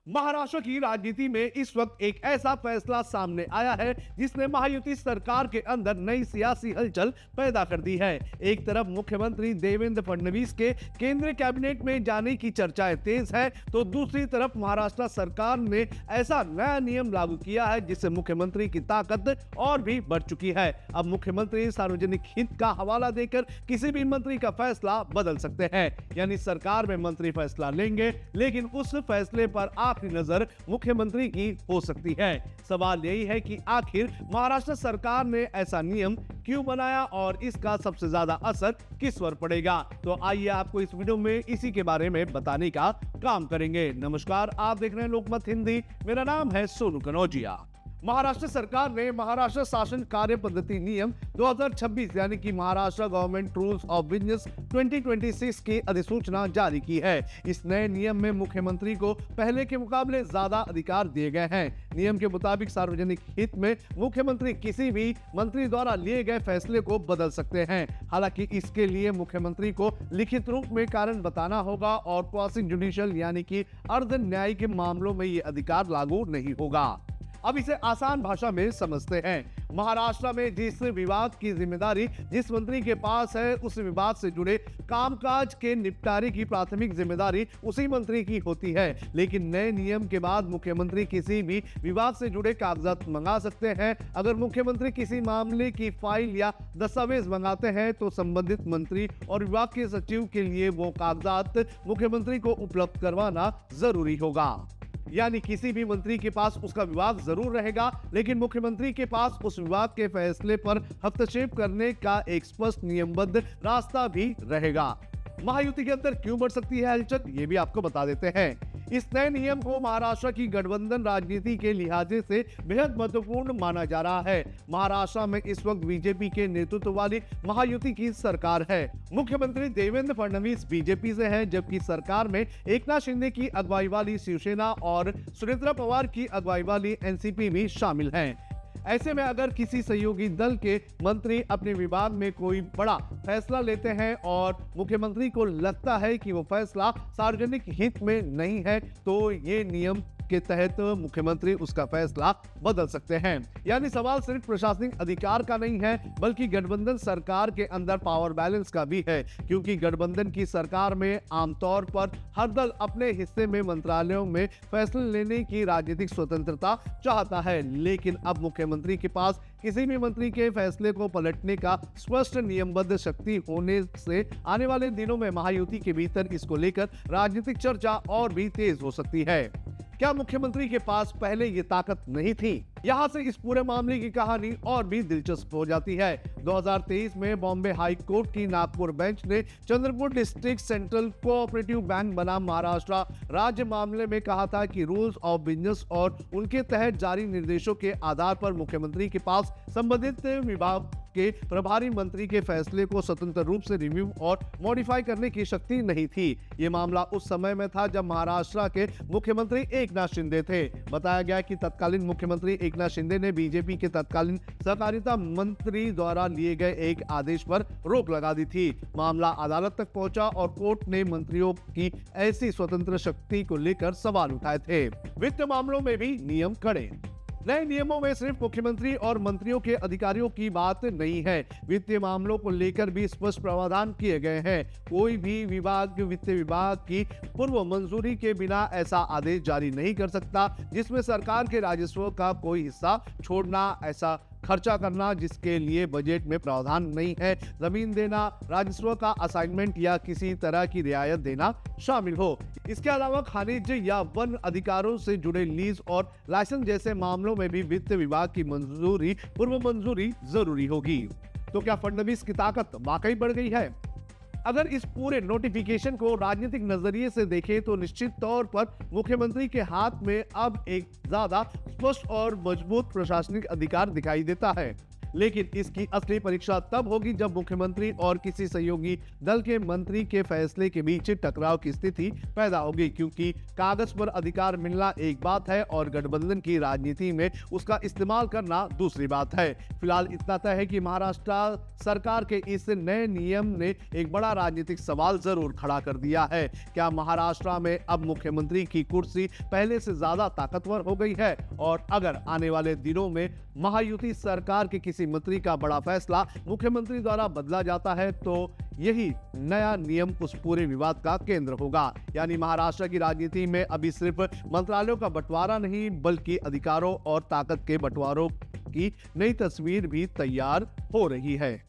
महाराष्ट्र की राजनीति में इस वक्त एक ऐसा फैसला सामने आया है जिसने महायुति सरकार के अंदर नई सियासी हलचल पैदा कर दी है। एक तरफ मुख्यमंत्री देवेंद्र फडणवीस के केंद्रीय कैबिनेट में जाने की चर्चाएं तेज है, तो दूसरी तरफ महाराष्ट्र सरकार ने ऐसा नया नियम लागू किया है जिससे मुख्यमंत्री की ताकत और भी बढ़ चुकी है। अब मुख्यमंत्री सार्वजनिक हित का हवाला देकर किसी भी मंत्री का फैसला बदल सकते हैं, यानी सरकार में मंत्री फैसला लेंगे, लेकिन उस फैसले पर आखिरी नजर मुख्यमंत्री की हो सकती है। सवाल यही है कि आखिर महाराष्ट्र सरकार ने ऐसा नियम क्यों बनाया और इसका सबसे ज्यादा असर किस पर पड़ेगा। तो आइए आपको इस वीडियो में इसी के बारे में बताने का काम करेंगे। नमस्कार, आप देख रहे हैं लोकमत हिंदी, मेरा नाम है सोनू कनौजिया। महाराष्ट्र सरकार ने महाराष्ट्र शासन कार्य पद्धति नियम 2026 यानी कि Maharashtra government rules of business 2026 की अधिसूचना जारी की है। इस नए नियम में मुख्यमंत्री को पहले के मुकाबले ज्यादा अधिकार दिए गए हैं। नियम के मुताबिक सार्वजनिक हित में मुख्यमंत्री किसी भी मंत्री द्वारा लिए गए फैसले को बदल सकते हैं। हालांकि इसके लिए मुख्यमंत्री को लिखित रूप में कारण बताना होगा और क्वासी जुडिशियल यानी कि अर्ध न्यायिक मामलों में ये अधिकार लागू नहीं होगा। अब इसे आसान भाषा में समझते हैं। महाराष्ट्र में जिस विभाग की जिम्मेदारी जिस मंत्री के पास है, उस विभाग से जुड़े कामकाज के निपटारे की प्राथमिक जिम्मेदारी उसी मंत्री की होती है। लेकिन नए नियम के बाद मुख्यमंत्री किसी भी विभाग से जुड़े कागजात मंगा सकते हैं। अगर मुख्यमंत्री किसी मामले की फाइल या दस्तावेज मंगाते हैं तो संबंधित मंत्री और विभाग के सचिव के लिए वो कागजात मुख्यमंत्री को उपलब्ध करवाना जरूरी होगा। यानी किसी भी मंत्री के पास उसका विभाग जरूर रहेगा, लेकिन मुख्यमंत्री के पास उस विभाग के फैसले पर हस्तक्षेप करने का एक स्पष्ट नियमबद्ध रास्ता भी रहेगा। महायुति के अंदर क्यों बढ़ सकती है हलचल, ये भी आपको बता देते हैं। इस नए नियम को महाराष्ट्र की गठबंधन राजनीति के लिहाजे से बेहद महत्वपूर्ण माना जा रहा है। महाराष्ट्र में इस वक्त बीजेपी के नेतृत्व वाली महायुति की सरकार है। मुख्यमंत्री देवेंद्र फडणवीस बीजेपी से हैं, जबकि सरकार में एकनाथ शिंदे की अगुवाई वाली शिवसेना और सुनेत्रा पवार की अगुवाई वाली एनसीपी भी शामिल हैं। ऐसे में अगर किसी सहयोगी दल के मंत्री अपने विभाग में कोई बड़ा फैसला लेते हैं और मुख्यमंत्री को लगता है कि वो फैसला सार्वजनिक हित में नहीं है, तो ये नियम के तहत मुख्यमंत्री उसका फैसला बदल सकते हैं। यानी सवाल सिर्फ प्रशासनिक अधिकार का नहीं है, बल्कि गठबंधन सरकार के अंदर पावर बैलेंस का भी है, क्योंकि गठबंधन की सरकार में आमतौर पर हर दल अपने हिस्से में मंत्रालयों में फैसले लेने की राजनीतिक स्वतंत्रता चाहता है। लेकिन अब मुख्यमंत्री के पास किसी भी मंत्री के फैसले को पलटने का स्पष्ट नियमबद्ध शक्ति होने से आने वाले दिनों में महायुति के भीतर इसको लेकर राजनीतिक चर्चा और भी तेज हो सकती है। क्या मुख्यमंत्री के पास पहले ये ताकत नहीं थी? यहाँ से इस पूरे मामले की कहानी और भी दिलचस्प हो जाती है। 2023 में बॉम्बे हाई कोर्ट की नागपुर बेंच ने Chandrapur district central cooperative bank बनाम महाराष्ट्र राज्य मामले में कहा था कि रूल्स ऑफ बिजनेस और उनके तहत जारी निर्देशों के आधार पर मुख्यमंत्री के पास संबंधित विभाग के प्रभारी मंत्री के फैसले को स्वतंत्र रूप से रिव्यू और मॉडिफाई करने की शक्ति नहीं थी। ये मामला उस समय में था जब महाराष्ट्र के मुख्यमंत्री एकनाथ शिंदे थे। बताया गया कि तत्कालीन मुख्यमंत्री एकनाथ शिंदे ने बीजेपी के तत्कालीन सहकारिता मंत्री द्वारा लिए गए एक आदेश पर रोक लगा दी थी। मामला अदालत तक पहुंचा और कोर्ट ने मंत्रियों की ऐसी स्वतंत्र शक्ति को लेकर सवाल उठाए थे। वित्त मामलों में भी नियम कड़े। नए नियमों में सिर्फ मुख्यमंत्री और मंत्रियों के अधिकारियों की बात नहीं है, वित्तीय मामलों को लेकर भी स्पष्ट प्रावधान किए गए हैं। कोई भी विभाग वित्त विभाग की पूर्व मंजूरी के बिना ऐसा आदेश जारी नहीं कर सकता जिसमें सरकार के राजस्व का कोई हिस्सा छोड़ना, ऐसा खर्चा करना जिसके लिए बजट में प्रावधान नहीं है, जमीन देना, राजस्व का असाइनमेंट या किसी तरह की रियायत देना शामिल हो। इसके अलावा खनिज या वन अधिकारों से जुड़े लीज और लाइसेंस जैसे मामलों में भी वित्त विभाग की मंजूरी, पूर्व मंजूरी जरूरी होगी। तो क्या फडणवीस की ताकत वाकई बढ़ गई है? अगर इस पूरे नोटिफिकेशन को राजनीतिक नजरिए से देखें तो निश्चित तौर पर मुख्यमंत्री के हाथ में अब एक ज्यादा स्पष्ट और मजबूत प्रशासनिक अधिकार दिखाई देता है। लेकिन इसकी असली परीक्षा तब होगी जब मुख्यमंत्री और किसी सहयोगी दल के मंत्री के फैसले के बीच टकराव की स्थिति पैदा होगी, क्योंकि कागज पर अधिकार मिलना एक बात है और गठबंधन की राजनीति में उसका इस्तेमाल करना दूसरी बात है। फिलहाल इतना तय है कि महाराष्ट्र सरकार के इस नए नियम ने एक बड़ा राजनीतिक सवाल जरूर खड़ा कर दिया है। क्या महाराष्ट्र में अब मुख्यमंत्री की कुर्सी पहले से ज्यादा ताकतवर हो गई है? और अगर आने वाले दिनों में महायुति सरकार के किसी मंत्री का बड़ा फैसला मुख्यमंत्री द्वारा बदला जाता है तो यही नया नियम उस पूरे विवाद का केंद्र होगा। यानी महाराष्ट्र की राजनीति में अभी सिर्फ मंत्रालयों का बंटवारा नहीं बल्कि अधिकारों और ताकत के बंटवारों की नई तस्वीर भी तैयार हो रही है।